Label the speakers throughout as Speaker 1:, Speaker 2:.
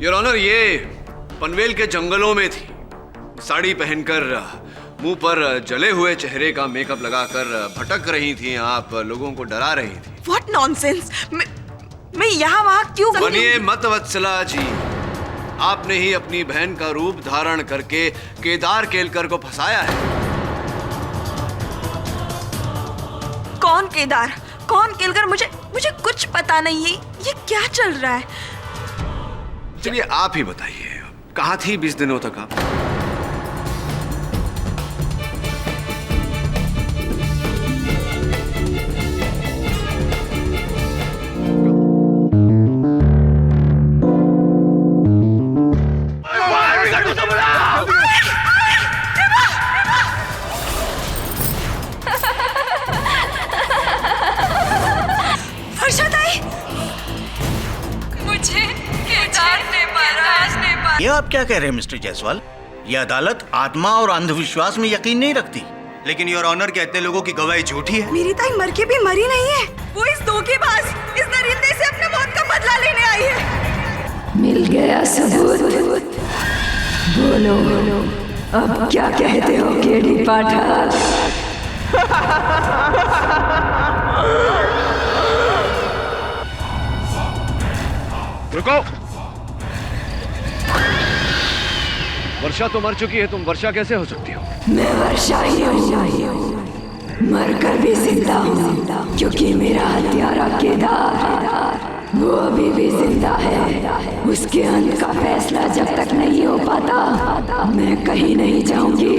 Speaker 1: Your honour, ये पनवेल के जंगलों में थी। साड़ी पहनकर, मुंह पर जले हुए चेहरे का मेकअप लगाकर भटक रही थी आप, लोगों को डरा रही थी।
Speaker 2: What nonsense! मैं यहाँ वहाँ क्यों?
Speaker 1: बनिए मत वत्सला जी, आपने ही अपनी बहन का रूप धारण करके केदार केलकर को फंसाया है।
Speaker 2: कौन केदार, कौन केलकर? मुझे कुछ पता नहीं है। ये क्या चल रहा है?
Speaker 1: चलिए आप ही बताइए, कहाँ थी 20 दिनों तक आप?
Speaker 3: ये आप क्या कह रहे हैं मिस्टर जायसवाल? ये अदालत आत्मा और अंधविश्वास में यकीन नहीं रखती।
Speaker 4: लेकिन योर ऑनर के इतने लोगों की गवाही झूठी है।
Speaker 2: मेरी ताई मर के भी मरी नहीं है। वो इस धोखेबाज, इस दरिंदे से अपने मौत का बदला लेने आई है।
Speaker 5: मिल गया सबूत। बोलो बोलो, अब क्या कहते हो केडी पाठक?
Speaker 1: रुको, वर्षा तो मर चुकी है, तुम वर्षा कैसे हो सकती हो?
Speaker 5: मैं वर्षा ही हूँ, मरकर भी जिंदा हूँ, क्योंकि मेरा हत्यारा केदार वो अभी भी जिंदा है। उसके अंत का फैसला जब तक नहीं हो पाता मैं कहीं नहीं जाऊंगी।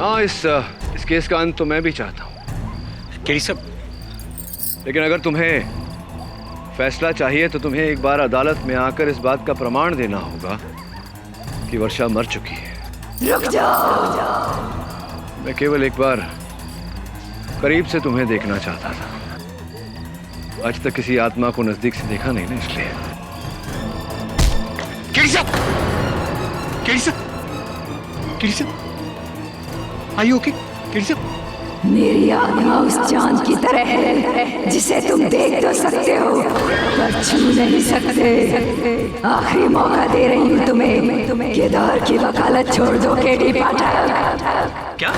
Speaker 1: हाँ, इस केस का अंत तो मैं भी चाहता हूँ
Speaker 4: केडी साहब,
Speaker 1: लेकिन अगर तुम्हें फैसला चाहिए तो तुम्हें एक बार अदालत में आकर इस बात का प्रमाण देना होगा कि वर्षा मर चुकी है।
Speaker 5: रुक जाओ।
Speaker 1: मैं केवल एक बार करीब से तुम्हें देखना चाहता था। आज तक किसी आत्मा को नजदीक से देखा नहीं ना, इसलिए।
Speaker 4: केडी साहब, केडी साहब, केडी साहब, आर यू ओके? केडी साहब,
Speaker 5: मेरी आत्मा उस चांद की तरह है जिसे तुम देख तो सकते हो पर छू नहीं सकते। आखिरी मौका दे रही हूँ तुम्हें। केदार की वकालत छोड़ दो केडी पाठक।
Speaker 6: क्या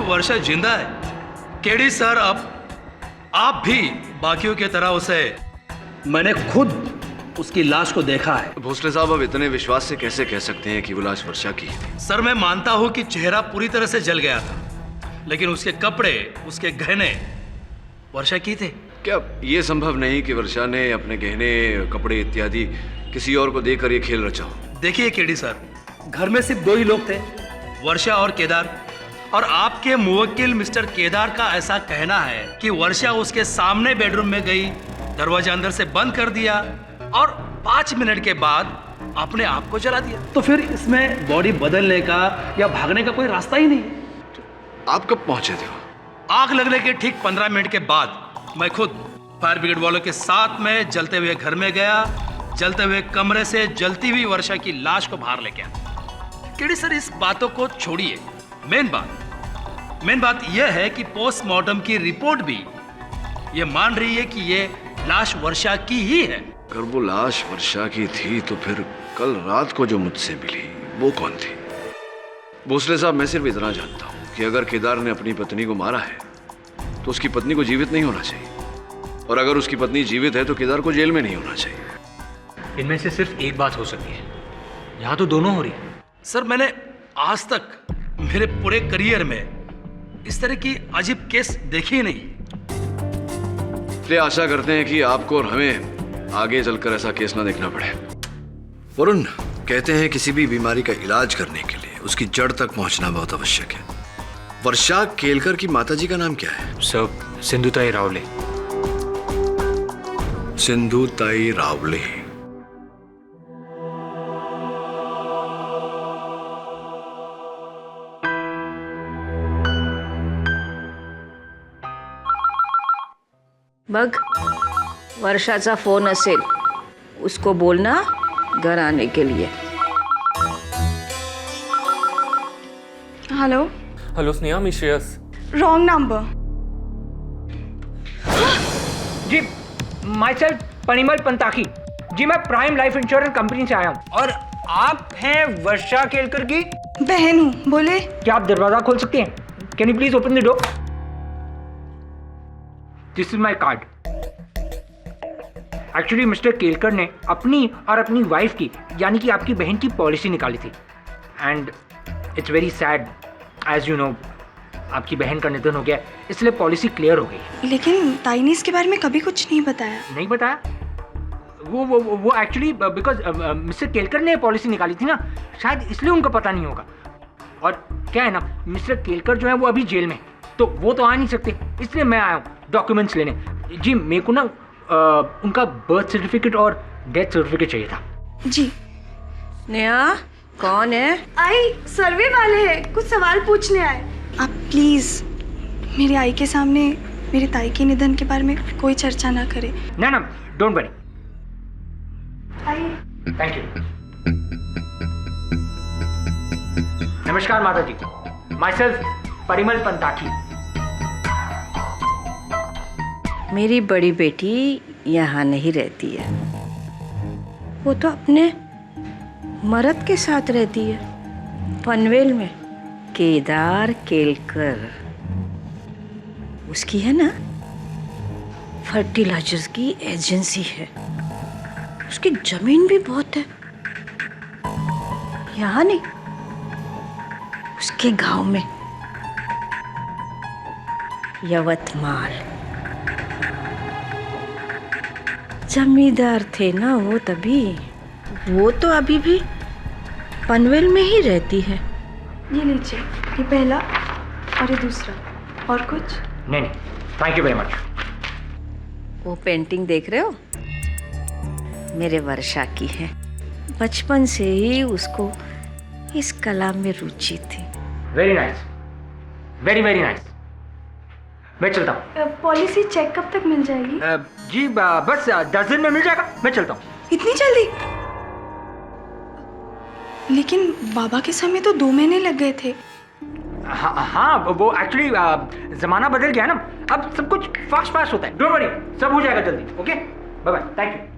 Speaker 6: वर्षा जिंदा है? केडी सर, आप भी बाकियों की तरह उसे, मैंने खुद उसकी लाश को देखा है।
Speaker 1: भोसले साहब, अब इतने विश्वास से कैसे कह सकते हैं कि वो लाश वर्षा की है?
Speaker 6: सर, मैं मानता हूं कि चेहरा पूरी तरह से जल गया था, लेकिन उसके कपड़े, उसके गहने वर्षा की थे।
Speaker 1: क्या ये संभव नहीं कि वर्षा ने अपने गहने, कपड़े इत्यादि किसी और को देकर ये खेल रचा हो?
Speaker 6: देखिए केडी सर, घर में सिर्फ 2 ही लोग थे, वर्षा और केदार। और आपके मुवक्किल मिस्टर केदार का ऐसा कहना है कि वर्षा उसके सामने बेडरूम में गई, दरवाजा अंदर से बंद कर दिया और 5 मिनट के बाद अपने आप को जला दिया। तो फिर इसमें बॉडी बदलने का या भागने का कोई रास्ता ही नहीं।
Speaker 1: आप कब पहुंचे थे?
Speaker 6: आग लगने के ठीक 15 मिनट के बाद मैं खुद फायर ब्रिगेड वालों के साथ में जलते हुए घर में गया, जलते हुए कमरे से जलती हुई वर्षा की लाश को बाहर लेके आया। केडी सर, इस बातों को छोड़िए, मेन बात यह है कि पोस्टमार्टम की रिपोर्ट भी ये मान रही है कि ये लाश वर्षा की ही है।
Speaker 1: अगर वो लाश वर्षा की थी तो फिर कल रात को जो मुझसे मिली वो कौन थी? भोसले साहब, मैं सिर्फ इतना जानता हूँ कि अगर केदार ने अपनी पत्नी को मारा है तो उसकी पत्नी को जीवित नहीं होना चाहिए, और अगर उसकी पत्नी जीवित है तो केदार को जेल में नहीं होना चाहिए।
Speaker 7: इनमें से सिर्फ एक बात हो सकती है, यहाँ तो दोनों हो रही है।
Speaker 6: सर, मैंने आज तक मेरे पूरे करियर में इस तरह की अजीब केस देखी नहीं।
Speaker 1: इसलिए आशा करते हैं कि आपको और हमें आगे चलकर ऐसा केस ना देखना पड़े। वरुण, कहते हैं किसी भी बीमारी का इलाज करने के लिए उसकी जड़ तक पहुंचना बहुत आवश्यक है। वर्षा केलकर की माताजी का नाम क्या है?
Speaker 7: सर, सिंधुताई रावले।
Speaker 1: सिंधुताई रावले।
Speaker 8: बघ, वर्षाचा फोन असेल, उसको बोलना घर आने के लिए।
Speaker 2: हेलो
Speaker 9: हेलो स्नेहा, मी श्रेयस।
Speaker 2: Wrong number.
Speaker 10: जी, माई सेल्फ परिमल पंताकी।
Speaker 7: जी मैं प्राइम लाइफ इंश्योरेंस कंपनी से आया हूँ। और आप हैं वर्षा केलकर की?
Speaker 2: बहन हूँ, बोले।
Speaker 7: क्या आप दरवाजा खोल सकते हैं? Can you please open the door? This is my card. Actually mister Kelkar ने अपनी और अपनी वाइफ की यानी कि आपकी बहन की पॉलिसी निकाली थी and it's very sad as you know आपकी बहन का निधन हो गया, इसलिए पॉलिसी क्लियर हो गई।
Speaker 2: लेकिन ताई ने इसके बारे में कभी कुछ नहीं बताया।
Speaker 7: नहीं बताया? वो एक्चुअली बिकॉज मिस्टर केलकर ने पॉलिसी निकाली थी ना, शायद इसलिए उनको पता नहीं होगा। और क्या है ना, मिस्टर केलकर जो है वो अभी जेल में, तो वो तो आ नहीं सकते, इसलिए मैं आया हूँ डॉक्यूमेंट्स लेने। जी मेरे को ना उनका बर्थ सर्टिफिकेट और डेथ सर्टिफिकेट चाहिए था।
Speaker 2: जी।
Speaker 8: नेहा कौन है?
Speaker 2: आई सर्वे वाले हैं, कुछ सवाल पूछने आए। आप प्लीज मेरे आई के सामने मेरी ताई के निधन के बारे में कोई चर्चा ना करें।
Speaker 7: ना ना don't worry.
Speaker 2: I.
Speaker 7: Thank you. नमस्कार माता जी, माई सेल्फ परिमल पंताखी।
Speaker 8: मेरी बड़ी बेटी यहाँ नहीं रहती है, वो तो अपने मर्द के साथ रहती है पनवेल में, केदार केलकर। उसकी है ना फर्टिलाइजर्स की एजेंसी है, उसकी जमीन भी बहुत है। यहाँ नहीं, उसके गांव में यवतमाल। जमींदार थे ना वो तभी, वो तो अभी भी पनवेल में ही रहती है।
Speaker 2: ये लीजिए, ये पहला और ये दूसरा। और कुछ?
Speaker 7: नहीं नहीं थैंक यू वेरी मच।
Speaker 8: वो पेंटिंग देख रहे हो, मेरे वर्षा की है। बचपन से ही उसको इस कला में रुचि थी।
Speaker 7: Very nice, very very nice. मैं चलता हूँ।
Speaker 2: पॉलिसी चेक कब तक मिल जाएगी?
Speaker 7: जी बस 10 दिन में मिल जाएगा, मैं चलता हूँ।
Speaker 2: इतनी जल्दी? लेकिन बाबा के समय तो 2 महीने लग गए थे।
Speaker 7: हाँ वो एक्चुअली जमाना बदल गया ना, अब सब कुछ फास्ट होता है। डोंट वरी, सब हो जाएगा जल्दी। Okay bye bye, thank you.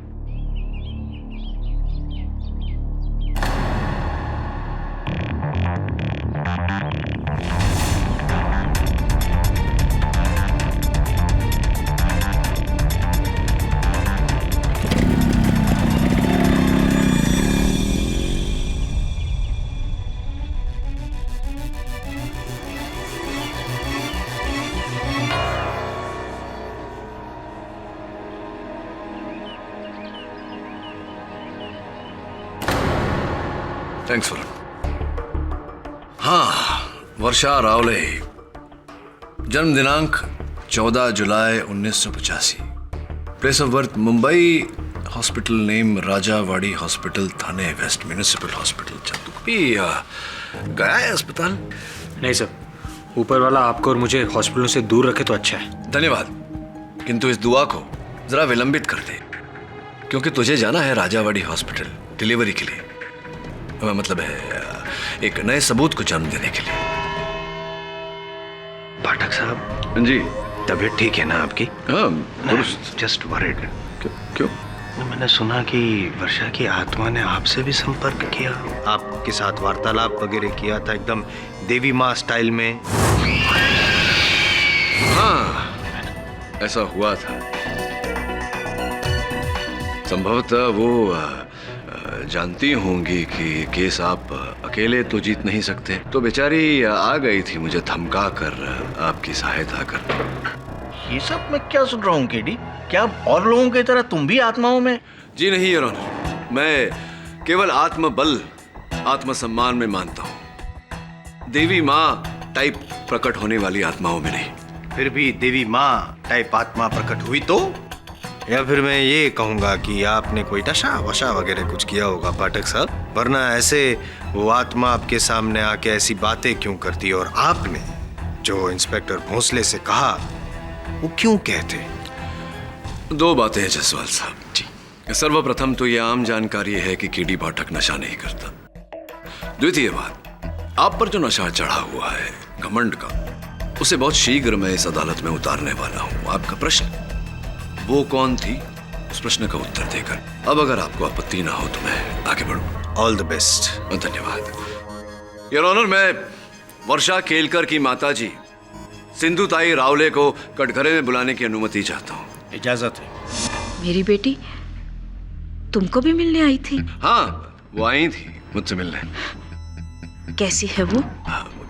Speaker 1: Thanks for. हाँ, वर्षा रावले, जन्म दिनांक 14 जुलाई 1985, place of birth Mumbai, hospital name Rajawadi hospital, Thane west municipal hospital. तू कभी गया है अस्पताल?
Speaker 7: नहीं सर, ऊपर वाला आपको और मुझे हॉस्पिटलों से दूर रखे तो अच्छा है।
Speaker 1: धन्यवाद, किंतु इस दुआ को जरा विलंबित कर दे, क्योंकि तुझे जाना है राजावाड़ी हॉस्पिटल डिलीवरी के लिए, मतलब है एक नए सबूत को जन्म देने के लिए।
Speaker 3: पाठक साहब
Speaker 1: जी,
Speaker 3: तबीयत ठीक है ना आपकी?
Speaker 1: हाँ,
Speaker 3: जस्ट वरीड।
Speaker 1: क्यों?
Speaker 3: मैंने सुना कि वर्षा की आत्मा ने आपसे भी संपर्क किया, आपके साथ वार्तालाप वगैरह किया था, एकदम देवी माँ स्टाइल में।
Speaker 1: हाँ, ऐसा हुआ था। संभवतः वो जानती होंगी कि केस आप अकेले तो जीत नहीं सकते, तो बेचारी आ गई थी मुझे धमका कर आपकी सहायता करने।
Speaker 3: ये सब मैं क्या सुन रहा हूँ केडी? क्या और लोगों की तरह तुम भी आत्माओं में?
Speaker 1: जी नहीं योर ऑनर, मैं केवल आत्मबल, आत्मसम्मान में मानता हूँ, देवी माँ टाइप प्रकट होने वाली आत्माओं में नहीं।
Speaker 3: फिर भी देवी माँ टाइप आत्मा प्रकट हुई तो? या फिर मैं ये कहूँगा कि आपने कोई नशा वशा वगैरह कुछ किया होगा पाठक साहब, वरना ऐसे वो आत्मा आपके सामने आके ऐसी बातें क्यों करती? और आपने जो इंस्पेक्टर भोसले से कहा वो क्यों कहते?
Speaker 1: 2 बातें हैं जसवाल साहब जी। सर्वप्रथम तो ये आम जानकारी है कि केडी पाठक नशा नहीं करता। द्वितीय बात, आप पर जो नशा चढ़ा हुआ है घमंड का, उसे बहुत शीघ्र मैं इस अदालत में उतारने वाला हूँ। आपका प्रश्न, वो कौन थी, उस प्रश्न का उत्तर देकर। अब अगर आपको आपत्ति ना हो तो मैं आगे बढ़ूं।
Speaker 3: All the best.
Speaker 1: धन्यवाद। योर ऑनर, मैं वर्षा केलकर की माताजी सिंधुताई रावले को कटघरे में बुलाने की अनुमति चाहता हूँ।
Speaker 3: इजाजत है।
Speaker 8: मेरी बेटी तुमको भी मिलने आई थी?
Speaker 1: हाँ, वो आई थी मुझसे मिलने।
Speaker 8: कैसी है वो?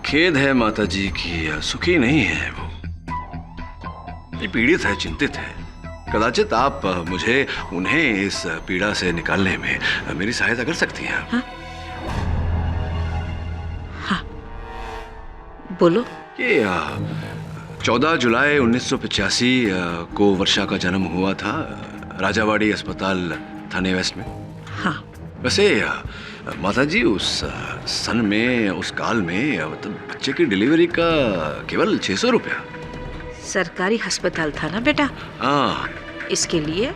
Speaker 1: खेद है माताजी की सुखी नहीं है वो। ये पीड़ित है, चिंतित है। कदाचित आप मुझे उन्हें इस पीड़ा से निकालने में मेरी सहायता कर सकती हैं।
Speaker 8: हाँ? हाँ, बोलो।
Speaker 1: ये 14 जुलाई 1985 को वर्षा का जन्म हुआ था राजावाड़ी अस्पताल थाने वेस्ट में।
Speaker 8: हाँ।
Speaker 1: वैसे माताजी उस सन में, उस काल में मतलब बच्चे की डिलीवरी का केवल 600 रुपया।
Speaker 8: सरकारी अस्पताल था ना बेटा?
Speaker 1: हाँ,
Speaker 8: इसके लिए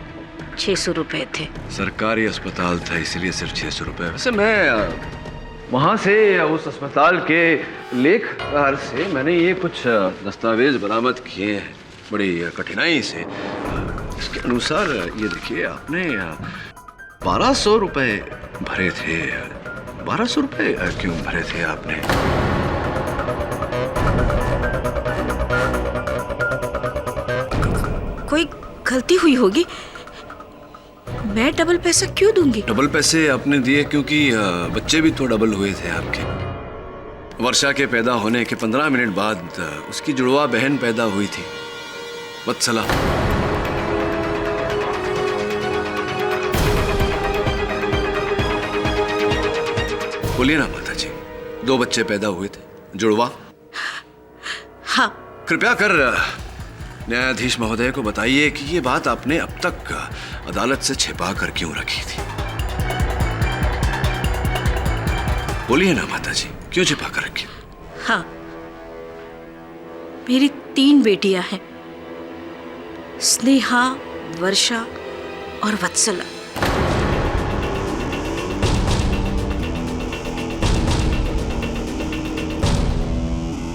Speaker 8: 600 रुपए थे।
Speaker 1: सरकारी अस्पताल था इसलिए सिर्फ 600 रुपए। वैसे मैं वहाँ से उस अस्पताल के लेखकार से मैंने ये कुछ दस्तावेज बरामद किए हैं बड़ी कठिनाई से। इसके अनुसार ये देखिए, आपने 1200 रुपए भरे थे। 1200 रुपए क्यों भरे थे आपने?
Speaker 8: कोई गलती हुई होगी। मैं डबल पैसा क्यों दूंगी?
Speaker 1: डबल पैसे आपने दिए क्योंकि बच्चे भी तो डबल हुए थे आपके। वर्षा के पैदा होने के 15 मिनट बाद उसकी जुड़वा बहन पैदा हुई थी, वत्सला। बोलिए ना माता जी, 2 बच्चे पैदा हुए थे, जुड़वा।
Speaker 8: हाँ।
Speaker 1: कृपया कर न्यायाधीश महोदय को बताइए कि ये बात आपने अब तक अदालत से छिपा कर क्यों रखी थी? बोलिए ना माता जी, क्यों छिपा कर रखी?
Speaker 8: हाँ, मेरी 3 बेटियां हैं, स्नेहा, वर्षा और वत्सला।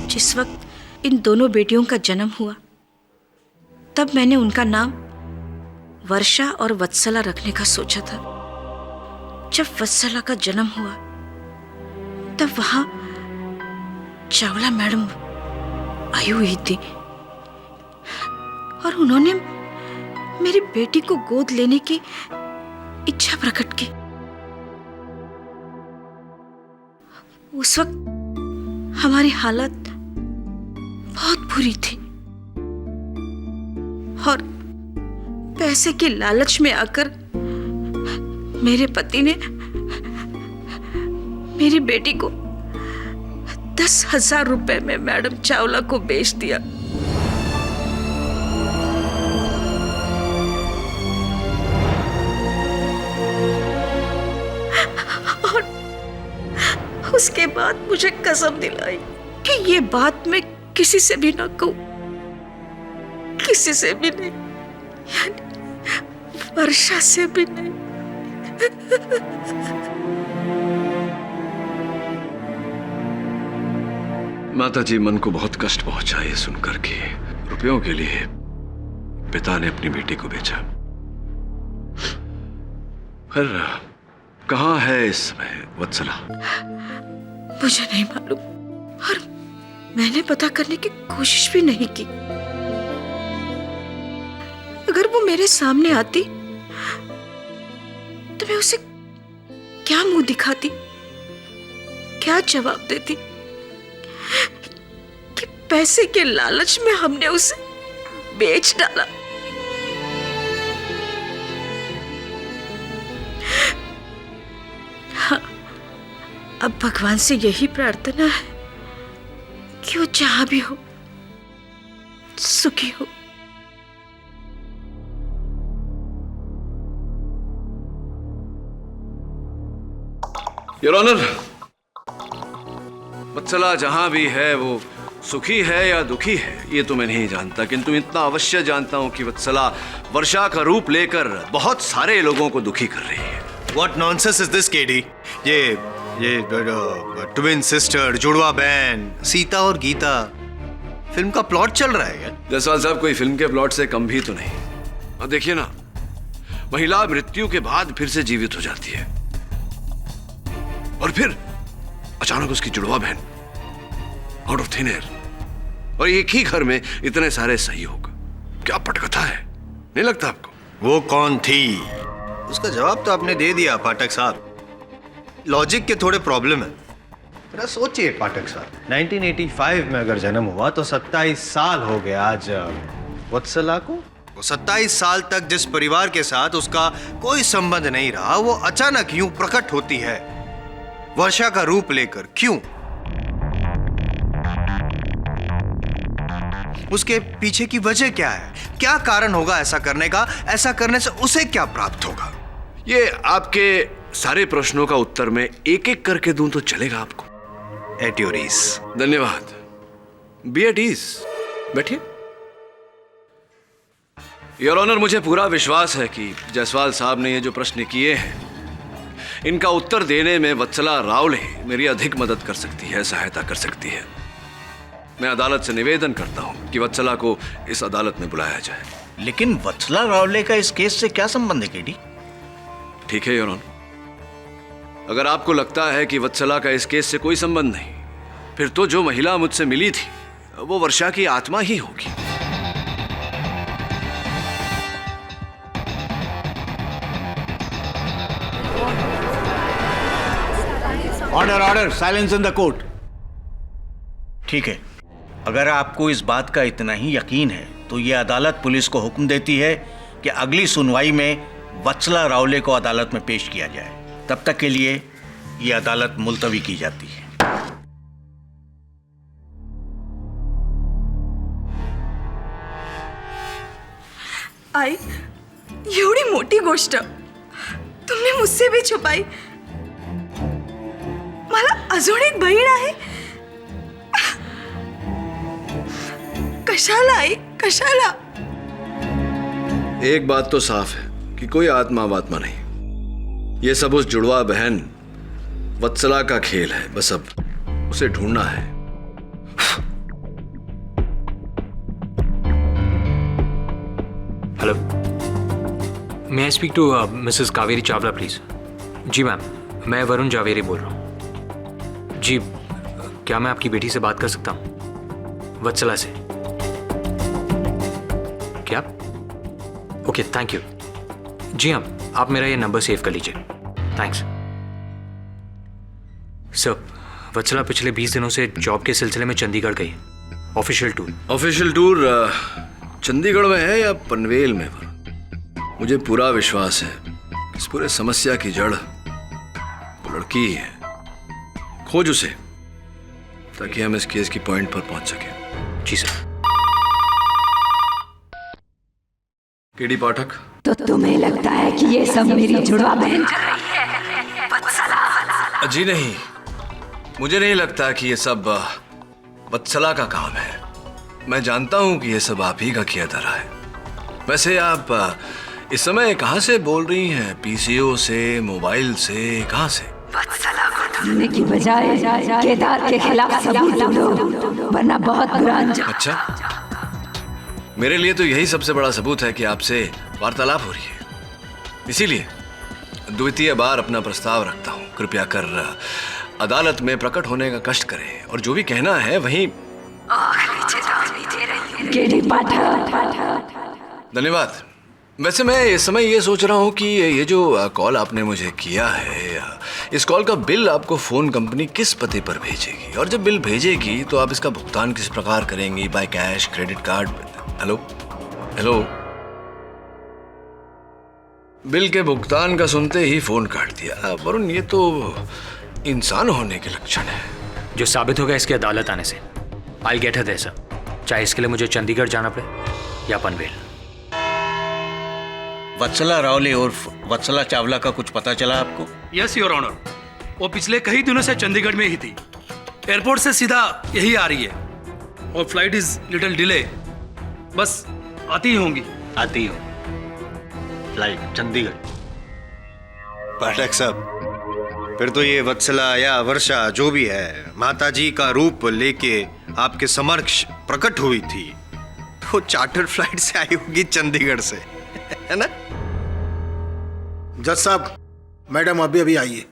Speaker 8: जिस वक्त इन दोनों बेटियों का जन्म हुआ तब मैंने उनका नाम वर्षा और वत्सला रखने का सोचा था। जब वत्सला का जन्म हुआ तब वहां चावला मैडम आई हुई थी और उन्होंने मेरी बेटी को गोद लेने की इच्छा प्रकट की। उस वक्त हमारी हालत बहुत बुरी थी और पैसे के लालच में आकर मेरे पति ने मेरी बेटी को 10,000 रुपए में मैडम चावला को बेच दिया। और उसके बाद मुझे कसम दिलाई कि ये बात मैं किसी से भी ना कहूं, किसी से भी नहीं, यानी वर्षा से भी नहीं।
Speaker 1: माताजी, मन को बहुत कष्ट पहुंचा ये सुनकर कि रुपयों के लिए पिता ने अपनी बेटी को बेचा। फिर कहाँ है इस समय वत्सला?
Speaker 8: मुझे नहीं मालूम और मैंने पता करने की कोशिश भी नहीं की। अगर वो मेरे सामने आती तो मैं उसे क्या मुंह दिखाती, क्या जवाब देती कि पैसे के लालच में हमने उसे बेच डाला। हाँ, अब भगवान से यही प्रार्थना है कि वो जहां भी हो सुखी हो।
Speaker 1: योर ऑनर, वत्सला जहां भी है वो सुखी है या दुखी है ये तो मैं नहीं जानता, किंतु इतना अवश्य जानता हूं कि वत्सला वर्षा का रूप लेकर बहुत सारे लोगों को दुखी कर रही है।
Speaker 3: What nonsense is this, KD? ये ट्विन सिस्टर, जुड़वा बहन, सीता और गीता, फिल्म का प्लॉट चल रहा है क्या?
Speaker 1: जायसवाल साहब, कोई फिल्म के प्लॉट से कम भी तो नहीं। और देखिए ना, महिला मृत्यु के बाद फिर से जीवित हो जाती है और फिर अचानक उसकी जुड़वा बहन आउट ऑफ थिन एयर, और एक ही घर में इतने सारे सहयोग। क्या पटकथा है, नहीं लगता आपको?
Speaker 3: वो कौन थी? उसका जवाब तो आपने दे दिया पाठक साहब। लॉजिक के थोड़े प्रॉब्लम है। जरा सोचिए पाठक साहब, 1985 में अगर जन्म हुआ तो 27 साल हो गए आज वत्सला को। वो 27 साल तक जिस परिवार के साथ उसका कोई संबंध नहीं रहा, वो अचानक यूं प्रकट होती है वर्षा का रूप लेकर। क्यों? उसके पीछे की वजह क्या है? क्या कारण होगा ऐसा करने का? ऐसा करने से उसे क्या प्राप्त होगा?
Speaker 1: ये आपके सारे प्रश्नों का उत्तर मैं एक एक करके दूं तो चलेगा आपको?
Speaker 3: At your ease.
Speaker 1: धन्यवाद। बी एट ईज, बैठिए। योर ऑनर, मुझे पूरा विश्वास है कि जायसवाल साहब ने ये जो प्रश्न किए हैं, इनका उत्तर देने में वत्सला रावले मेरी अधिक मदद कर सकती है, सहायता कर सकती है। मैं अदालत से निवेदन करता हूं कि वत्सला को इस अदालत में बुलाया जाए।
Speaker 10: लेकिन वत्सला रावले का इस केस से क्या संबंध है केडी?
Speaker 1: ठीक है योर ऑनर, अगर आपको लगता है कि वत्सला का इस केस से कोई संबंध नहीं, फिर तो जो महिला मुझसे मिली थी वो वर्षा की आत्मा ही होगी।
Speaker 10: Order order, silence in the court. ठीक है, अगर आपको इस बात का इतना ही यकीन है तो ये अदालत पुलिस को हुक्म देती है कि अगली सुनवाई में वत्सला रावले को अदालत में पेश किया जाए। तब तक के लिए ये अदालत मुलतवी की जाती है।
Speaker 2: आई, एवढी मोठी गोष्ट तुमने मुझसे भी छुपाई। मला अजून एक बहीण आहे। कशाला आई, कशाला?
Speaker 1: एक बात तो साफ है कि कोई आत्मा वात्मा नहीं, ये सब उस जुड़वा बहन वत्सला का खेल है। बस अब उसे ढूंढना है।
Speaker 7: Hello, may I speak to Mrs Kaveri Chawla please? जी मैम, मैं वरुण जावेरी बोल रहा हूँ। जी, क्या मैं आपकी बेटी से बात कर सकता हूँ? वत्सला से। क्या? Okay, thank you. जी हाँ, आप मेरा ये नंबर सेव कर लीजिए। Thanks sir. वत्सला पिछले 20 दिनों से जॉब के सिलसिले में चंडीगढ़ गई है। Official tour.
Speaker 1: Official tour Chandigarh में है या पनवेल में? मुझे पूरा विश्वास है इस पूरे समस्या की जड़ वो लड़की ही है। खोज उसे ताकि हम इस केस की पॉइंट पर पहुंच सके।
Speaker 7: जी सर।
Speaker 1: केडी पाठक,
Speaker 5: तो तुम्हें लगता है कि ये सब मेरी जुड़वा बहन कर रही है? वत्सला।
Speaker 1: जी नहीं, मुझे नहीं लगता कि ये सब वत्सला का काम है। मैं जानता हूं कि ये सब आप ही का किया धरा है। वैसे आप इस समय कहां से बोल रही हैं? पीसीओ से, मोबाइल से, कहां से?
Speaker 5: वत्सला को ढूंढने की बजाय केदार के खिलाफ सबूत ढूंढो, वरना बहुत बुरा अंजाम।
Speaker 1: अच्छा, मेरे लिए तो यही सबसे बड़ा सबूत है कि आपसे वार्तालाप हो रही है। इसीलिए द्वितीय बार अपना प्रस्ताव रखता हूं। कृपया कर अदालत में प्रकट होने का कष्ट करें और जो भी कहना है वहीं। धन्यवाद। वैसे मैं इस समय ये सोच रहा हूँ कि ये जो कॉल आपने मुझे किया है, इस कॉल का बिल आपको फोन कंपनी किस पते पर भेजेगी, और जब बिल भेजेगी तो आप इसका भुगतान किस प्रकार करेंगी? By cash, credit card? Hello hello, bill के भुगतान का सुनते ही फोन काट दिया। वरुण, ये तो इंसान होने के लक्षण है।
Speaker 7: जो साबित होगा इसकी अदालत आने से। I get her there sir, चाहे इसके लिए मुझे चंडीगढ़ जाना पड़े या पनवेल।
Speaker 10: वत्सला रावले और वत्सला चावला का कुछ पता चला आपको?
Speaker 6: यस योर ऑनर, वो पिछले कई दिनों से चंडीगढ़ में ही थी। एयरपोर्ट से सीधा यही आ रही है और फ्लाइट इज लिटिल डिले। बस आती ही होंगी।
Speaker 10: आती हो फ्लाइट चंडीगढ़।
Speaker 3: पाठक साहब, फिर तो ये वत्सला या वर्षा जो भी है माताजी का रूप लेके आपके समक्ष प्रकट हुई थी। वो चार्टर्ड फ्लाइट से आई होगी चंडीगढ़ से, है ना?
Speaker 4: जज साहब, मैडम अभी अभी आई है।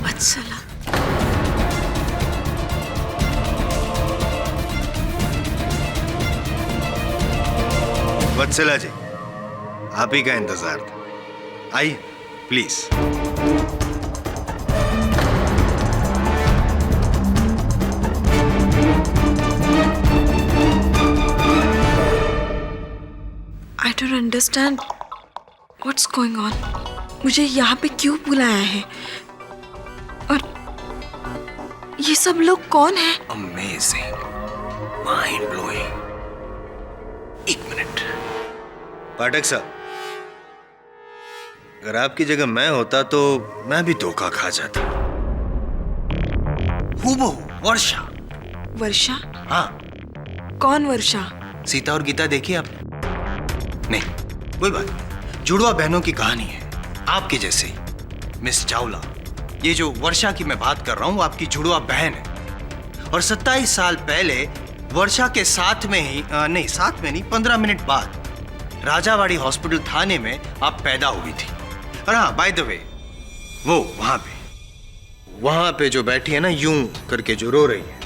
Speaker 2: वत्सला,
Speaker 3: वत्सला जी, आप ही का इंतजार था। आइए please.
Speaker 2: I don't understand what's going on. मुझे यहाँ पे क्यों बुलाया है और ये सब लोग कौन हैं?
Speaker 3: Amazing, mind blowing. एक मिनट पाठक साहब, अगर आपकी जगह मैं होता तो मैं भी धोखा खा जाता। हूबहू वर्षा।
Speaker 2: वर्षा?
Speaker 3: हाँ,
Speaker 2: कौन वर्षा?
Speaker 3: सीता और गीता देखी आपने? नहीं, कोई बात नहीं। जुड़वा बहनों की कहानी है, आपके जैसे मिस चावला। ये जो वर्षा की मैं बात कर रहा हूँ, आपकी जुड़वा बहन है। और 27 साल पहले वर्षा के साथ में ही साथ में नहीं 15 मिनट बाद राजावाड़ी हॉस्पिटल थाने में आप पैदा हुई थी। और हाँ, बाय द वे, वो वहां पे जो बैठी है ना, यूं करके जो रो रही है,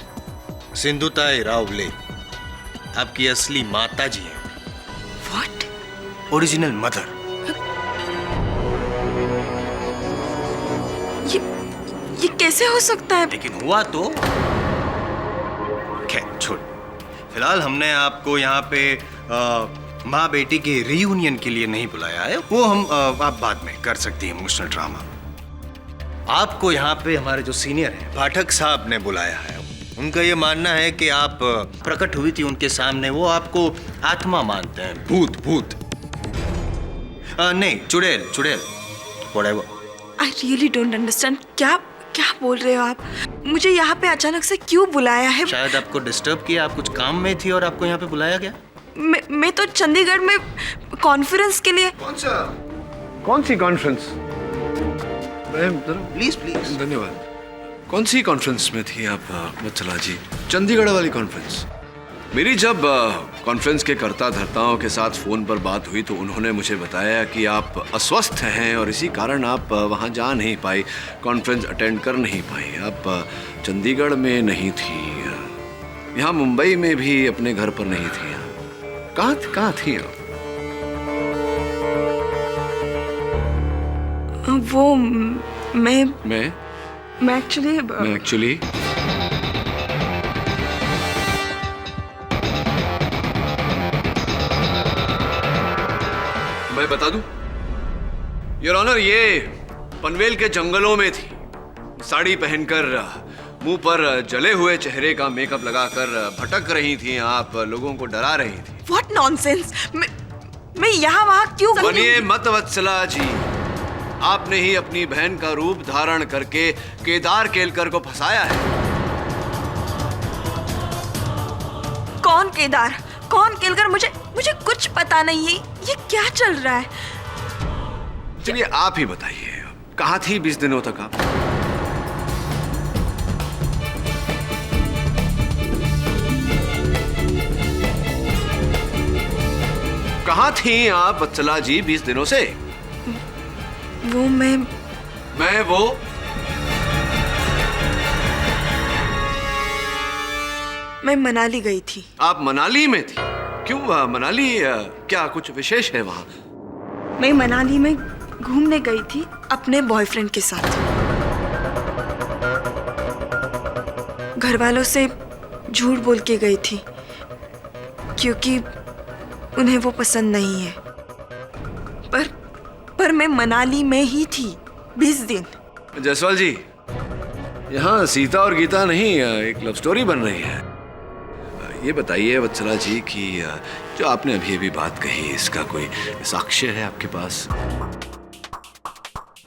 Speaker 3: सिंधुताई रावले आपकी असली माता जी है।
Speaker 2: व्हाट?
Speaker 3: Original mother.
Speaker 2: ये कैसे हो सकता है?
Speaker 3: लेकिन हुआ तो खैर छोड़। फिलहाल हमने आपको यहाँ पे माँ बेटी के रीयूनियन के लिए नहीं बुलाया है। वो हम आप बाद में कर सकती हैं, इमोशनल ड्रामा। आपको यहाँ पे हमारे जो सीनियर हैं पाठक साहब ने बुलाया है। उनका ये मानना है कि आप प्रकट हुई थी उनके सामने, वो आपको आत्मा मानते हैं, भूत। नहीं, चुड़ैल whatever.
Speaker 2: I really don't understand. क्या बोल रहे हो आप? मुझे यहाँ पे अचानक से क्यों बुलाया है?
Speaker 3: शायद आपको डिस्टर्ब किया, आप कुछ काम में थी और आपको यहाँ पे बुलाया गया।
Speaker 2: मैं तो चंडीगढ़ में कॉन्फ्रेंस के लिए।
Speaker 1: कौन सी कॉन्फ्रेंस?
Speaker 3: प्लीज।
Speaker 1: धन्यवाद। कौन सी कॉन्फ्रेंस में थी आप वत्सला जी? चंडीगढ़ वाली कॉन्फ्रेंस? मेरी जब कॉन्फ्रेंस के कर्ता धर्ताओं के साथ फ़ोन पर बात हुई तो उन्होंने मुझे बताया कि आप अस्वस्थ हैं और इसी कारण आप वहाँ जा नहीं पाई, कॉन्फ्रेंस अटेंड कर नहीं पाई। आप चंडीगढ़ में नहीं थी, यहाँ मुंबई में भी अपने घर पर नहीं थी। कहाँ थी आप?
Speaker 2: वो मैं एक्चुअली
Speaker 1: मैं बता दूं? योर ऑनर, ये पनवेल के जंगलों में थी। साड़ी पहनकर, मुंह पर जले हुए चेहरे का मेकअप लगाकर भटक रही थी आप, लोगों को डरा रही थी।
Speaker 2: What nonsense! मैं यहाँ वहाँ क्यों?
Speaker 1: बनिए मत वत्सला जी, आपने ही अपनी बहन का रूप धारण करके केदार केलकर को फंसाया है।
Speaker 2: कौन केदार, कौन केलकर? मुझे कुछ पता नहीं है। ये क्या चल रहा है?
Speaker 1: चलिए आप ही बताइए, कहाँ थी 20 दिनों तक आप? कहाँ थी आप वत्सला जी 20 दिनों से?
Speaker 2: वो मैं मनाली गई थी।
Speaker 1: आप मनाली में थी? क्यों मनाली, क्या कुछ विशेष है वहां?
Speaker 2: मैं मनाली में घूमने गई थी अपने बॉयफ्रेंड के साथ। घर वालों से झूठ बोल के गई थी क्योंकि उन्हें वो पसंद नहीं है। पर मैं मनाली में ही थी 20 दिन।
Speaker 1: जसवाल जी, यहाँ सीता और गीता नहीं, एक लव स्टोरी बन रही है। ये बताइए वत्सला जी कि जो आपने अभी बात कही, इसका कोई साक्ष्य है आपके पास?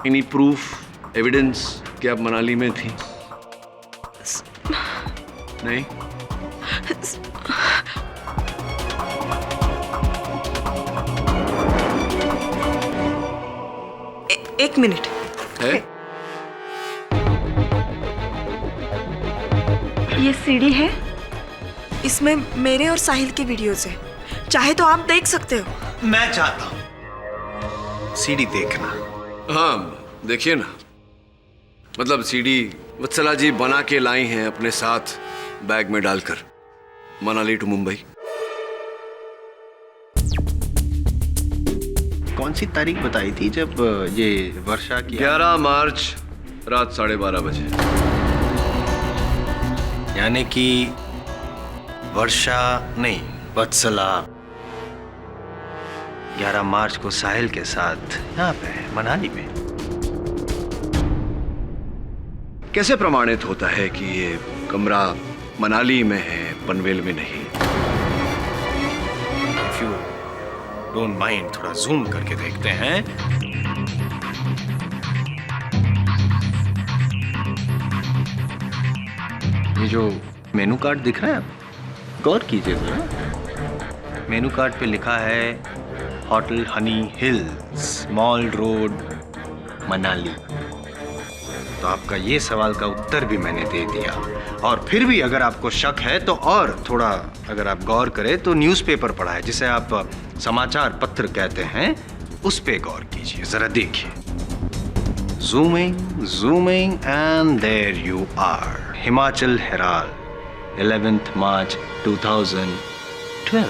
Speaker 1: Any proof, evidence? कि आप मनाली में थी? नहीं?
Speaker 2: एक मिनट।
Speaker 1: है?
Speaker 2: ये सीडी है, इसमें मेरे और साहिल की वीडियोस है, चाहे तो आप देख सकते हो।
Speaker 3: मैं चाहता हूं सीडी देखना।
Speaker 1: हाँ देखिए ना, मतलब सीडी वत्सला जी बना के लाई हैं अपने साथ बैग में डालकर, मनाली टू मुंबई।
Speaker 3: कौन सी तारीख बताई थी जब ये वर्षा की?
Speaker 1: 11 मार्च रात 12:30 बजे।
Speaker 3: यानी कि वर्षा नहीं, वत्सला 11 मार्च को साहिल के साथ यहाँ पे मनाली में।
Speaker 1: कैसे प्रमाणित होता है कि ये कमरा मनाली में है, पनवेल में नहीं?
Speaker 3: इफ यू डोंट माइंड थोड़ा जूम करके देखते हैं। ये जो मेनू कार्ड दिख रहा है, आप गौर कीजिए जरा। मेनू कार्ड पे लिखा है hotel Honey hills, mall road, Manali. तो आपका ये सवाल का उत्तर भी मैंने दे दिया। और फिर भी अगर आपको शक है तो और थोड़ा अगर आप गौर करें तो न्यूज़पेपर पढ़ा है, जिसे आप समाचार पत्र कहते हैं, उस पे गौर कीजिए, जरा देखिए। Zooming zooming and there you are, Himachal herald, 11th March 2012।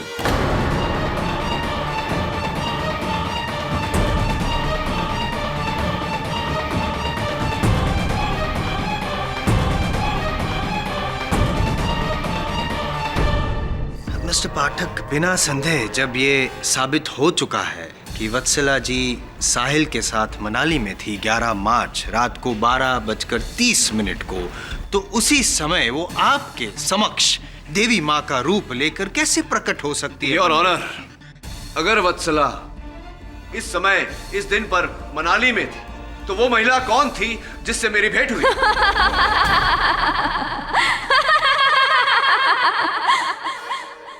Speaker 3: Mister Pathak, बिना संदेह जब ये साबित हो चुका है कि वत्सला जी साहिल के साथ मनाली में थी 11 मार्च रात को 12:30 को, तो उसी समय वो आपके समक्ष देवी माँ का रूप लेकर कैसे प्रकट हो सकती है?
Speaker 1: योर ऑनर, अगर वत्सला इस समय इस दिन पर मनाली में थी तो वो महिला कौन थी जिससे मेरी भेंट हुई?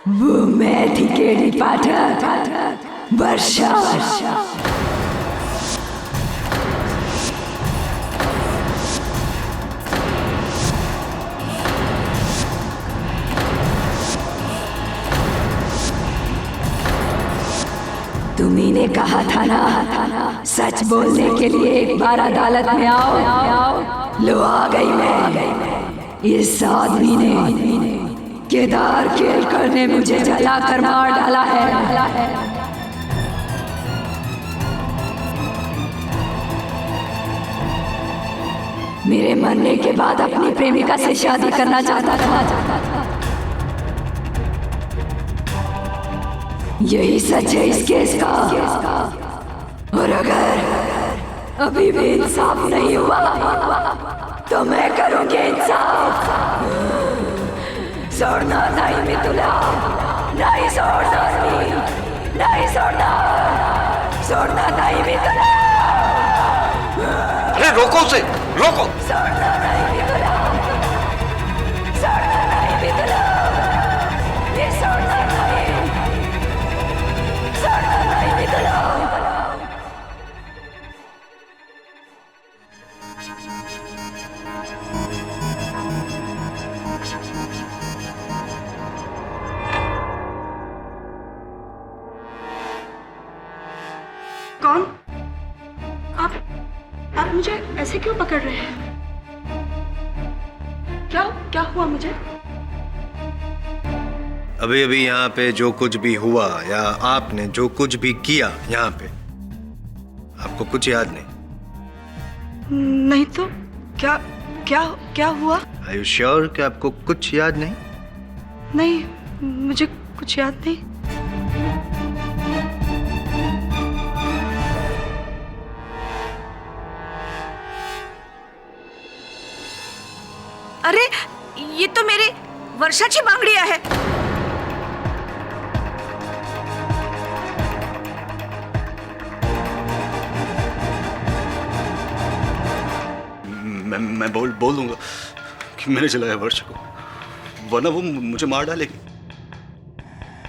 Speaker 5: वो मैं थी केडी पाठक, वर्षा। तुम्ही ने कहा था ना, सच बोलने के लिए एक बार अदालत में आओ। लो आ गई मैं। इस आदमी ने, केदार केलकर ने मुझे जलाकर मार डाला है। मेरे मरने के बाद अपनी प्रेमिका से शादी करना चाहता था। यही सच है इस केस का। और अगर अभी भी इंसाफ नहीं हुआ तो मैं करूंगी इंसाफ। छोड़ना नहीं मिथुला, नहीं छोड़ना, नहीं छोड़ना, छोड़ना नहीं मिथुला।
Speaker 1: अरे रोको उसे, रोको।
Speaker 5: छोड़ना नहीं मिथुला, छोड़ना नहीं मिथुला, ये छोड़ना नहीं, छोड़ना नहीं मिथुला।
Speaker 2: कौन? आप मुझे ऐसे क्यों पकड़ रहे हैं? क्या हुआ मुझे?
Speaker 3: अभी अभी यहाँ पे जो कुछ भी हुआ या आपने जो कुछ भी किया यहाँ पे, आपको कुछ याद नहीं?
Speaker 2: नहीं तो क्या हुआ?
Speaker 3: Are you sure कि आपको कुछ याद नहीं?
Speaker 2: नहीं, मुझे कुछ याद नहीं। अरे ये तो मेरी वर्षाची बांगड़िया है।
Speaker 11: मैं बोल दूंगा कि मैंने जलाया वर्षा को, वरना वो मुझे मार डालेगी।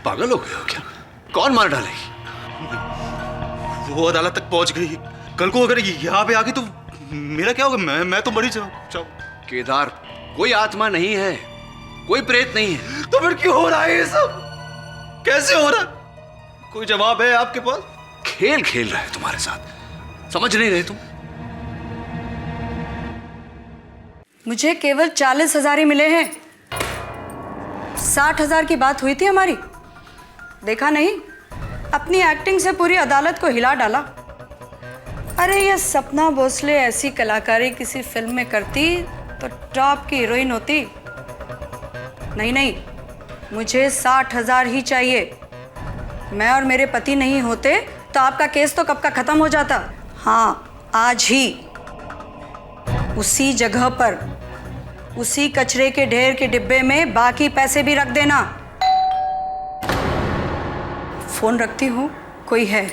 Speaker 1: पागल हो गए हो क्या? कौन मार डालेगी?
Speaker 11: वो अदालत तक पहुंच गई, कल को अगर यहाँ पे आ गई तो मेरा क्या होगा? मैं तो मर ही जाऊँ।
Speaker 1: केदार, कोई आत्मा नहीं है, कोई प्रेत नहीं है।
Speaker 11: तो फिर क्यों हो रहा है ये सब? कैसे हो रहा? कोई जवाब है आपके पास?
Speaker 1: खेल खेल रहा है तुम्हारे साथ, समझ नहीं रहे तुम?
Speaker 12: मुझे केवल 40,000 ही मिले हैं। 60,000 की बात हुई थी हमारी, देखा नहीं? अपनी एक्टिंग से पूरी अदालत को हिला डाला। अरे ये सपना भोसले ऐसी कलाकारी किसी फिल्म में करती तो टॉप की हीरोइन होती। नहीं नहीं, मुझे 60,000 ही चाहिए। मैं और मेरे पति नहीं होते तो आपका केस तो कब का खत्म हो जाता। हाँ, आज ही उसी जगह पर, उसी कचरे के ढेर के डिब्बे में बाकी पैसे भी रख देना। फोन रखती हूँ, कोई है?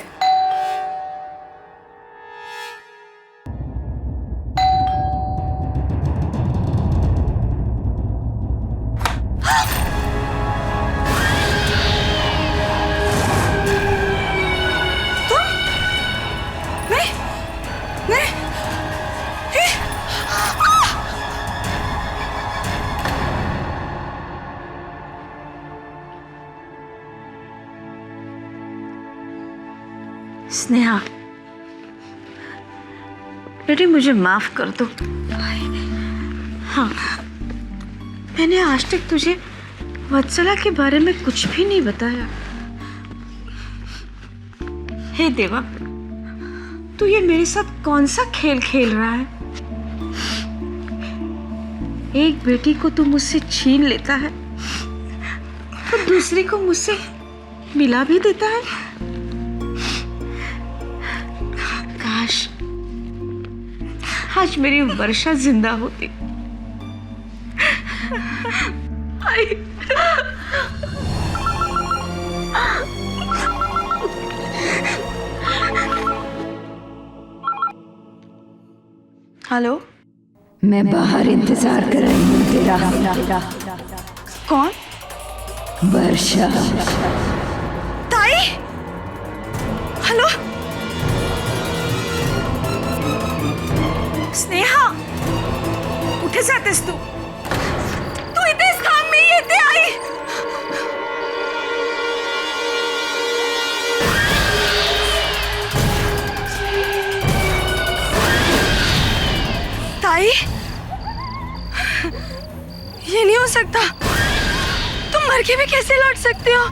Speaker 8: स्नेहा, बेटी मुझे माफ कर दो। हाँ, मैंने आज तक तुझे वत्सला के बारे में कुछ भी नहीं बताया। हे देवा, तू ये मेरे साथ कौन सा खेल खेल रहा है? एक बेटी को तू मुझसे छीन लेता है तो दूसरी को मुझसे मिला भी देता है। काश आज मेरी वर्षा जिंदा होती। हेलो,
Speaker 5: मैं बाहर इंतजार कर रही हूँ तेरा।
Speaker 12: कौन?
Speaker 5: वर्षा।
Speaker 12: ताई, हेलो। स्नेहा, कुठे जातेस तू? तू इथेच थांब, मी येते आई। ताई, ये नहीं हो सकता। तुम मर के भी कैसे लौट सकते हो?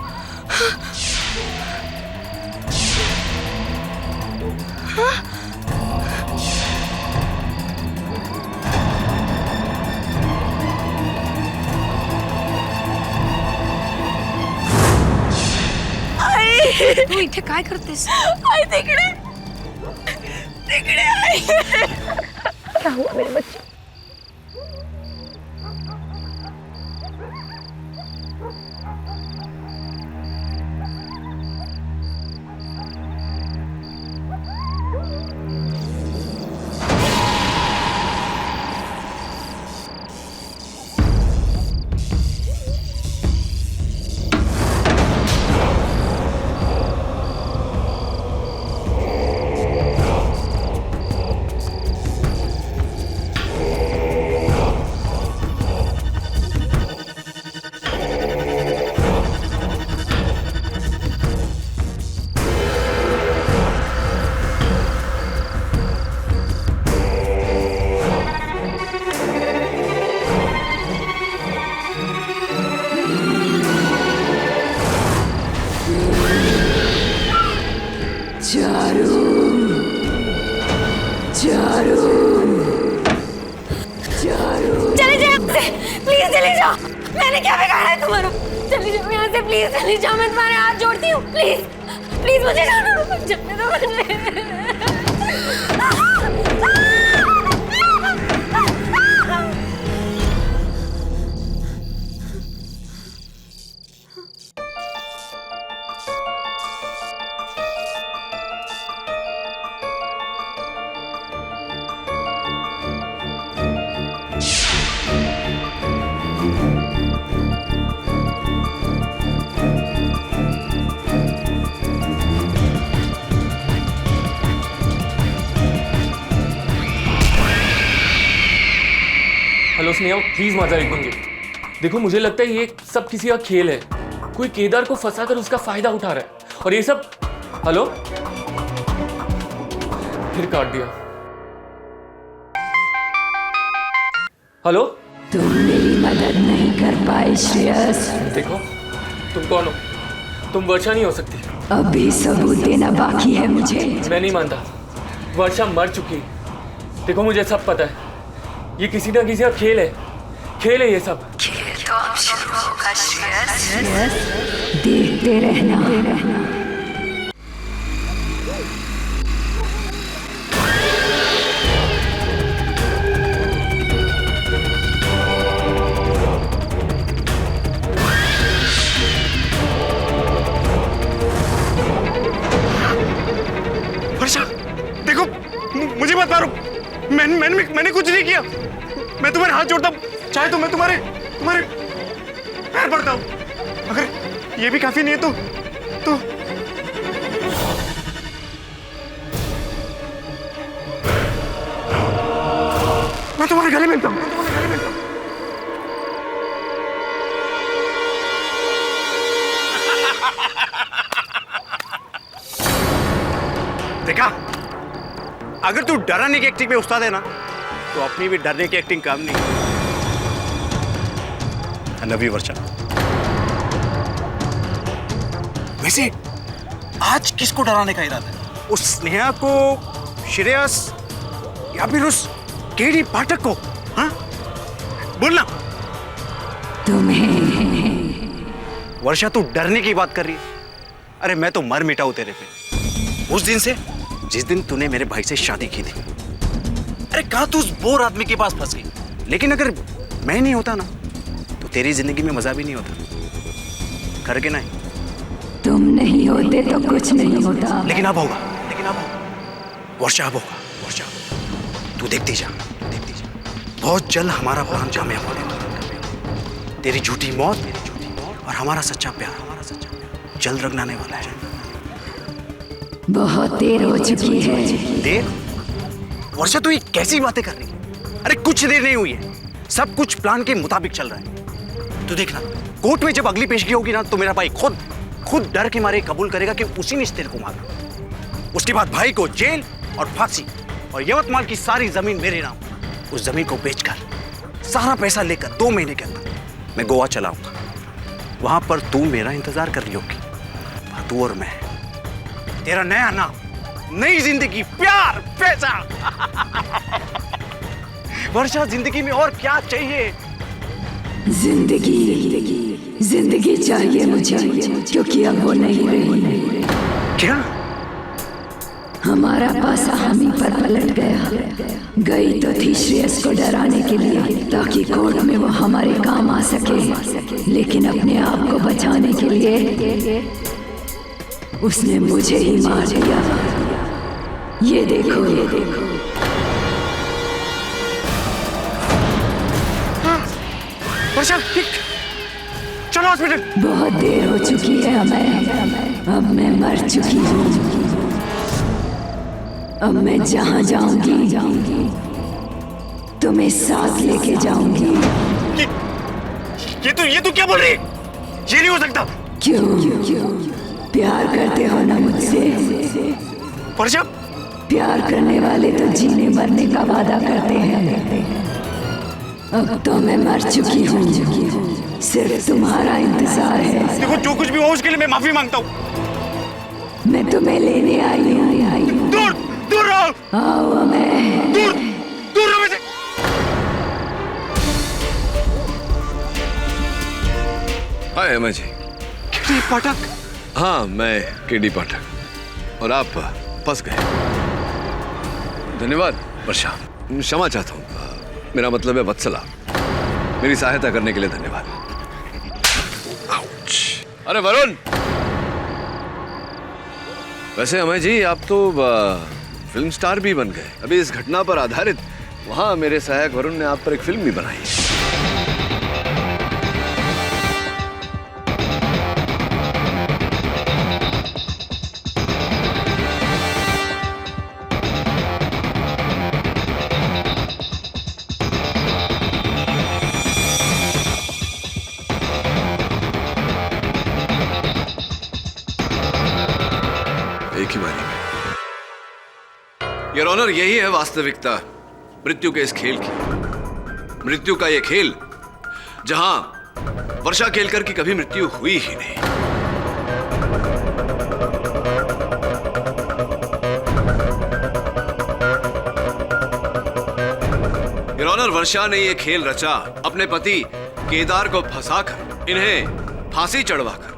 Speaker 12: हाँ? तू इथे काय करतेस? आई तिकडे, तिकडे आई। क्या हुआ मेरे बच्चे? चले जाओ प्लीज, चले जाओ। मैंने क्या बिगाड़ा है तुम्हारा? चले जाओ यहाँ से प्लीज, चले जाओ। मैं तुम्हारे हाथ जोड़ती हूँ, प्लीज प्लीज मुझे जाने दो, जाने दो मुझे।
Speaker 9: स्नेहा प्लीज मजा एक बन गई। देखो मुझे लगता है ये सब किसी का खेल है, कोई केदार को फंसाकर उसका फायदा उठा रहा है और ये सब। हेलो, फिर काट दिया। हेलो,
Speaker 5: तुम मेरी मदद नहीं कर पाए श्रेयस।
Speaker 9: देखो तुम कौन हो? तुम वर्षा नहीं हो सकती।
Speaker 5: अभी सबूत देना बाकी है मुझे।
Speaker 9: मैं नहीं मानता, वर्षा मर चुकी है। देखो मुझे सब पता है, ये किसी ना किसी का खेल है ये सब।
Speaker 5: खेल तो अब शुरू होगा श्रेयस, देखते रहना।
Speaker 11: वर्षा, देखो मुझे मत मारो। मैंने कुछ नहीं किया। मैं तुम्हारे हाथ जोड़ता हूँ, चाहे तो मैं तुम्हारे पैर पड़ता हूँ। अगर ये भी काफी नहीं है तो मैं तुम्हारे गले मिलता हूँ। देखा, अगर तू डराने की एक्टिंग में उस्ताद है ना, तो अपनी भी डरने की एक्टिंग काम नहीं। I love you, वर्षा। वैसे आज किसको डराने का इरादा है? उस स्नेहा को, श्रेयस, या फिर उस केडी पाठक को? हाँ, बोलना।
Speaker 5: तुम्हें।
Speaker 11: वर्षा, तू डरने की बात कर रही है? अरे मैं तो मर मिटा हूं तेरे पे, उस दिन से जिस दिन तूने मेरे भाई से शादी की थी। अरे कहा तू उस बोर आदमी के पास फंस गई। लेकिन अगर मैं नहीं होता ना, तो तेरी जिंदगी में मजा भी नहीं होता। करके नहीं?
Speaker 5: तुम नहीं होते तो कुछ नहीं होता।
Speaker 11: लेकिन अब होगा, वर्षा, अब होगा। वर्षा, तू देखती जा। बहुत जल्द हमारा प्लान कामयाब होने वाला। तेरी झूठी मौत और हमारा सच्चा प्यार जल्द रंगनाने वाला है।
Speaker 5: बहुत देर हो चुकी है।
Speaker 11: देर? वर्षा, तू ये कैसी बातें कर रही है? अरे कुछ देर नहीं हुई है, सब कुछ प्लान के मुताबिक चल रहा है। तू देखना, कोर्ट में जब अगली पेशगी होगी ना, तो मेरा भाई खुद डर के मारे कबूल करेगा कि उसी ने तेरे को मारा। उसके बाद भाई को जेल और फांसी, और यवतमाल की सारी जमीन मेरे नाम। उस जमीन को बेचकर सारा पैसा लेकर 2 महीने के अंदर मैं गोवा चलाऊंगा। वहां पर तू मेरा इंतजार कर रही होगी। तू और मैं, तेरा नया नाम, नई जिंदगी, प्यार, पैसा। वर्षा, जिंदगी में और क्या चाहिए?
Speaker 5: जिंदगी चाहिए मुझे, क्योंकि अब वो नहीं रही।
Speaker 11: क्या?
Speaker 5: हमारा पासा हम ही पर पलट गया। गई तो थी श्रेयस को डराने के लिए, ताकि कोर्ट में वो हमारे काम आ सके, लेकिन अपने आप को बचाने के लिए उसने मुझे ही मार दिया। ये देखो।
Speaker 11: वर्षा, चलो हॉस्पिटल।
Speaker 5: बहुत देर हो चुकी है हमें। अब मैं मर चुकी हूँ। अब मैं जहाँ जाऊंगी तुम्हें साथ लेके जाऊंगी।
Speaker 11: ये तू क्या बोल रही है? ये नहीं हो सकता।
Speaker 5: क्यों? प्यार करते हो ना मुझसे?
Speaker 11: वर्षा,
Speaker 5: प्यार करने वाले तो जीने मरने का वादा करते हैं। अब तो मैं मर चुकी हूँ, सिर्फ तुम्हारा इंतजार है।
Speaker 11: देखो, जो कुछ भी हो उसके लिए मैं माफी मांगता हूँ।
Speaker 5: मैं तुम्हें लेने आई हूँ।
Speaker 11: दूर रहो।
Speaker 5: आओ, मैं
Speaker 11: दूर रहो मुझसे।
Speaker 1: हाय अमय जी।
Speaker 11: केडी पाठक?
Speaker 1: हाँ, मैं केडी पाठक। और आप फंस गए। धन्यवाद वर्षा, क्षमा चाहता हूँ। मेरा मतलब है वत्सला। मेरी सहायता करने के लिए धन्यवाद। आउच। अरे वरुण, वैसे अमय जी आप तो फिल्म स्टार भी बन गए। अभी इस घटना पर आधारित वहां मेरे सहायक वरुण ने आप पर एक फिल्म भी बनाई है। की बारी में। योर ऑनर, यही है वास्तविकता मृत्यु के इस खेल की। मृत्यु का ये खेल जहां वर्षा केलकर की कभी मृत्यु हुई ही नहीं। योर ऑनर, वर्षा ने ये खेल रचा अपने पति केदार को फंसाकर, इन्हें फांसी चढ़वाकर,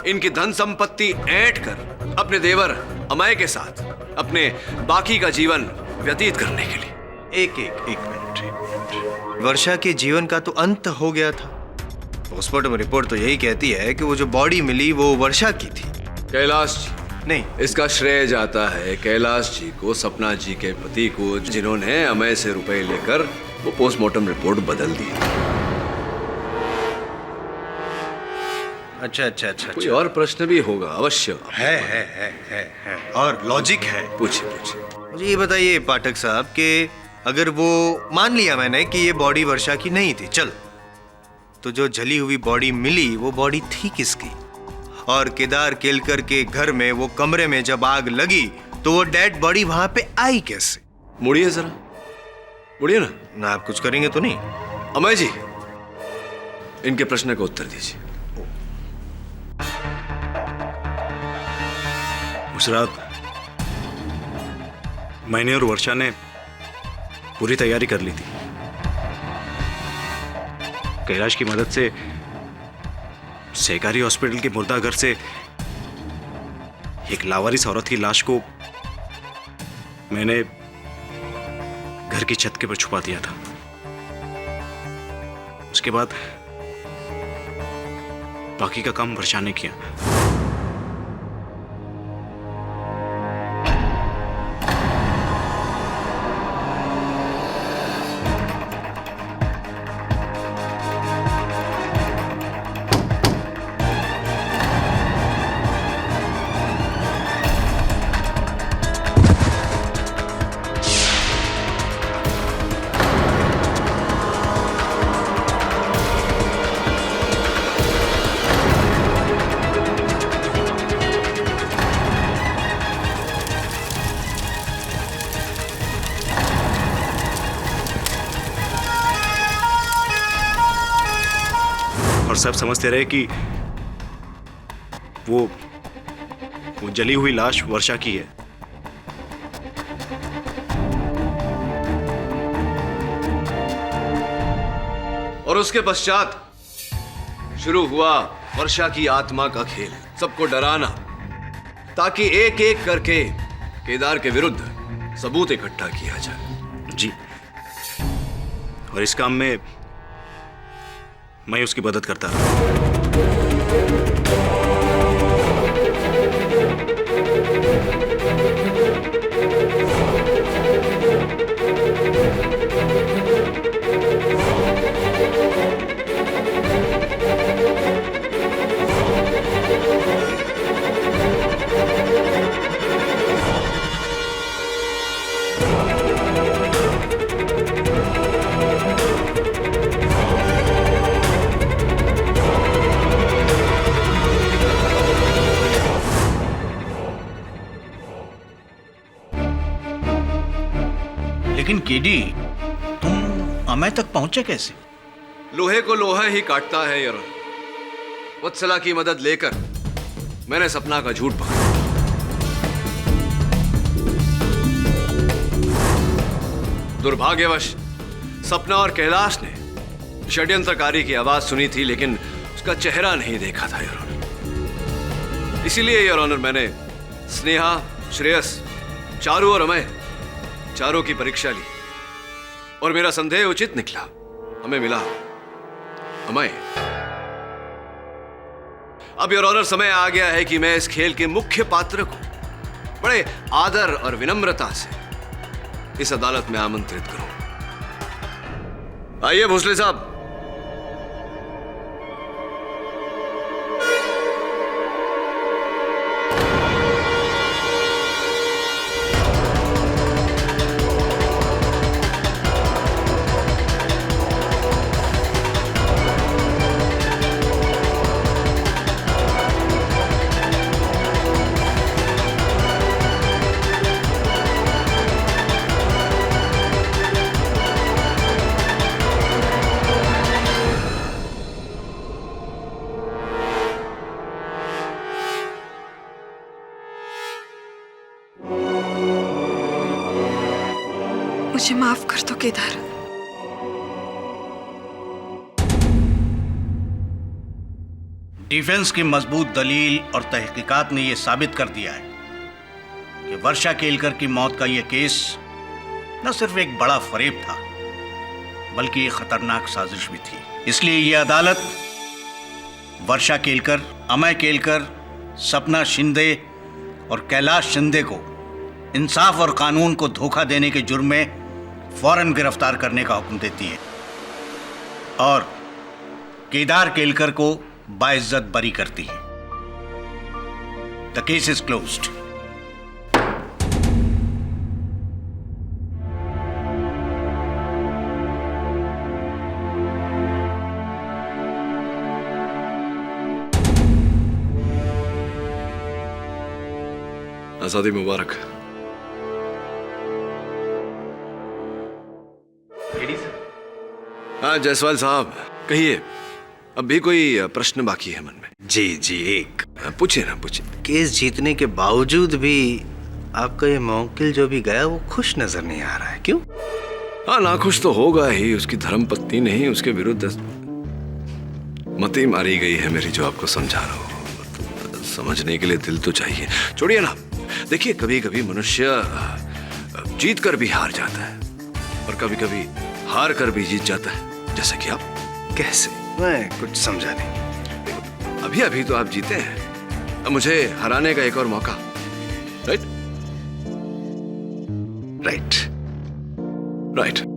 Speaker 1: इनकी धन संपत्ति ऐंठ कर अपने देवर अमय के साथ अपने बाकी का जीवन व्यतीत करने के लिए।
Speaker 3: एक मिनट। वर्षा के जीवन का तो अंत हो गया था। पोस्टमार्टम रिपोर्ट तो यही कहती है कि वो जो बॉडी मिली वो वर्षा की थी।
Speaker 1: कैलाश जी,
Speaker 3: नहीं,
Speaker 1: इसका श्रेय जाता है कैलाश जी को, सपना जी के पति को, जिन्होंने अमय से रुपए लेकर वो पोस्टमार्टम रिपोर्ट बदल दी।
Speaker 3: अच्छा।
Speaker 1: कोई और प्रश्न भी होगा अवश्य।
Speaker 3: है और लॉजिक है।
Speaker 1: पूछिए।
Speaker 3: मुझे ये बताइए पाठक साहब कि अगर वो मान लिया मैंने कि ये बॉडी वर्षा की नहीं थी, चल, तो जो जली हुई बॉडी मिली वो बॉडी थी किसकी? और केदार केलकर के घर में वो कमरे में जब आग लगी तो वो डेड बॉडी वहां पे आई कैसे?
Speaker 1: मुड़िए जरा, मुड़िए ना।
Speaker 3: आप कुछ करेंगे तो नहीं?
Speaker 1: अमय जी, इनके प्रश्न का उत्तर दीजिए।
Speaker 11: उस रात मैंने और वर्षा ने पूरी तैयारी कर ली थी। कैलाश की मदद से सहकारी हॉस्पिटल के मुर्दाघर से एक लावारिस औरत की लाश को मैंने घर की छत के ऊपर छुपा दिया था। उसके बाद बाकी का काम वर्षा ने किया। और सब समझते रहे कि वो जली हुई लाश वर्षा की है।
Speaker 1: और उसके पश्चात शुरू हुआ वर्षा की आत्मा का खेल, सबको डराना ताकि एक एक करके केदार के विरुद्ध सबूत इकट्ठा किया जाए।
Speaker 11: जी, और इस काम में मैं उसकी मदद करता रहा।
Speaker 10: लेकिन केडी, तुम अमय तक पहुंचे कैसे?
Speaker 1: लोहे को लोहा ही काटता है यार। वत्सला की मदद लेकर मैंने सपना का झूठ पकड़ा। दुर्भाग्यवश सपना और कैलाश ने षड्यंत्रकारी की आवाज सुनी थी, लेकिन उसका चेहरा नहीं देखा था योर ऑनर। इसीलिए योर ऑनर मैंने स्नेहा, श्रेयस, चारू और अमय चारों की परीक्षा ली और मेरा संदेह उचित निकला। हमें मिला अमय। अब योर ऑनर समय आ गया है कि मैं इस खेल के मुख्य पात्र को बड़े आदर और विनम्रता से इस अदालत में आमंत्रित करूं। आइए भोसले साहब।
Speaker 2: मुझे माफ कर दो केदार।
Speaker 10: डिफेंस की मजबूत दलील और तहकीकात ने यह साबित कर दिया है कि वर्षा केलकर की मौत का यह केस न सिर्फ एक बड़ा फरेब था बल्कि एक खतरनाक साजिश भी थी। इसलिए यह अदालत वर्षा केलकर, अमय केलकर, सपना शिंदे और कैलाश शिंदे को इंसाफ और कानून को धोखा देने के जुर्म में फौरन गिरफ्तार करने का हुक्म देती है और केदार केलकर को बाइज्जत बरी करती है। The case is closed.
Speaker 1: आजादी मुबारक। हाँ जायसवाल साहब, कहिए, अब भी कोई प्रश्न बाकी है मन में?
Speaker 3: जी जी, एक
Speaker 1: पूछिए ना, पूछिए।
Speaker 3: केस जीतने के बावजूद भी आपका ये मौकिल जो भी गया वो खुश नजर नहीं आ रहा है, क्यों?
Speaker 1: हाँ, नाखुश तो होगा ही। उसकी धर्मपत्नी ने ही उसके विरुद्ध मती मारी गई है मेरी, जो आपको समझा रहा हूँ। समझने के लिए दिल तो चाहिए। छोड़िए ना, देखिए, कभी कभी मनुष्य जीत कर भी हार जाता है और कभी कभी हार कर भी जीत जाता है, जैसे कि आप।
Speaker 3: कैसे? मैं कुछ समझा नहीं।
Speaker 1: अभी अभी तो आप जीते हैं, अब मुझे हराने का एक और मौका। Right
Speaker 3: right
Speaker 1: right.